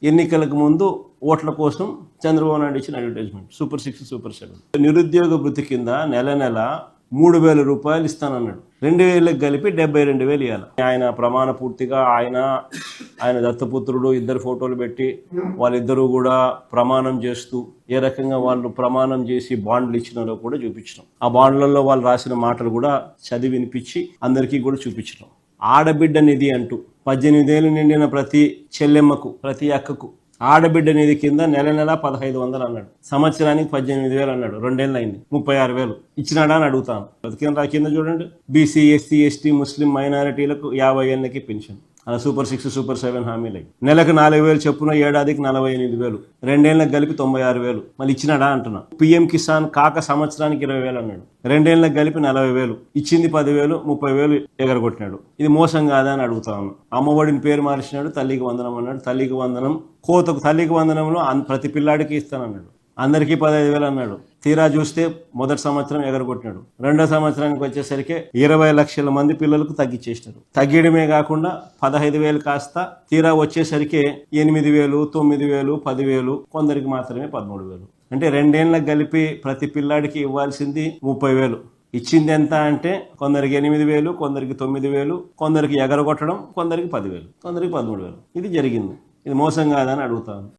ఎన్నికలకు ముందు ఓట్ల కోసం చంద్రబాబు నాయుడు ఇచ్చిన అడ్వర్టైజ్మెంట్ సూపర్ 6 సూపర్ 7. నిరుద్యోగ భృతి కింద నెల 3,000 రూపాయలు ఇస్తానన్నాడు. 2,000కి కలిపి 72,000 ఇవ్వాలి. ఆయన ప్రమాణ పూర్తిగా ఆయన దత్తపుత్రుడు ఇద్దరు ఫోటోలు పెట్టి వాళ్ళిద్దరూ కూడా ప్రమాణం చేస్తూ ఏ రకంగా వాళ్ళు ప్రమాణం చేసి బాండ్లు ఇచ్చినారో కూడా చూపించినాం. ఆ బాండ్లలో వాళ్ళు రాసిన మాటలు కూడా చదివి వినిపించి అందరికీ కూడా చూపించినాం. ఆడబిడ్డ నిధి అంటూ 18 ఏళ్ళు నిండిన ప్రతి చెల్లెమ్మకు ప్రతి అక్కకు ఆడబిడ్డ నిధి కింద నెల 1,500 అన్నాడు. సంవత్సరానికి 18,000 అన్నాడు. 2 ఏళ్ళు అయింది, 36,000 ఇచ్చినాడా అని అడుగుతాను. కింద చూడండి, బీసీ, ఎస్సీ, ఎస్టీ, ముస్లిం మైనారిటీలకు 50 ఏళ్ళకి పెన్షన్. అలా సూపర్ 6 సూపర్ 7 హామీలు. నెలకు 4,000 చొప్పున ఏడాదికి 48,000, 2 ఏళ్ళకి కలిపి 96,000 మళ్ళీ ఇచ్చినాడా అంటున్నా. పిఎం కిసాన్ కాక సంవత్సరానికి 20,000 అన్నాడు. 2 ఏళ్ళకి కలిపి 40,000 ఇచ్చింది 10,000, 30,000 ఎగరగొట్టినాడు. ఇది మోసం కాదా అని అడుగుతా ఉన్నా. అమ్మఒడిని పేరు మార్చినాడు, తల్లికి వందనం అన్నాడు. తల్లికి వందనం కోతకు తల్లికి వందనంలో ప్రతి పిల్లాడికి ఇస్తానన్నాడు. అందరికీ 15,000 అన్నాడు. తీరా చూస్తే మొదటి సంవత్సరం ఎగరగొట్టినాడు. రెండో సంవత్సరానికి వచ్చేసరికి 20 లక్షల మంది పిల్లలకు తగ్గించేసినారు. తగ్గడమే కాకుండా 15,000 కాస్త తీరా వచ్చేసరికి 8,000, 9,000, 10,000, కొందరికి మాత్రమే 13,000. అంటే 2 ఏళ్ళకి కలిపి ప్రతి పిల్లాడికి ఇవ్వాల్సింది 30,000. ఇచ్చింది ఎంత అంటే కొందరికి 8,000, కొందరికి 9,000, కొందరికి ఎగరగొట్టడం, కొందరికి 10,000, కొందరికి 13,000. ఇది జరిగింది. ఇది మోసం కాదని అడుగుతాను.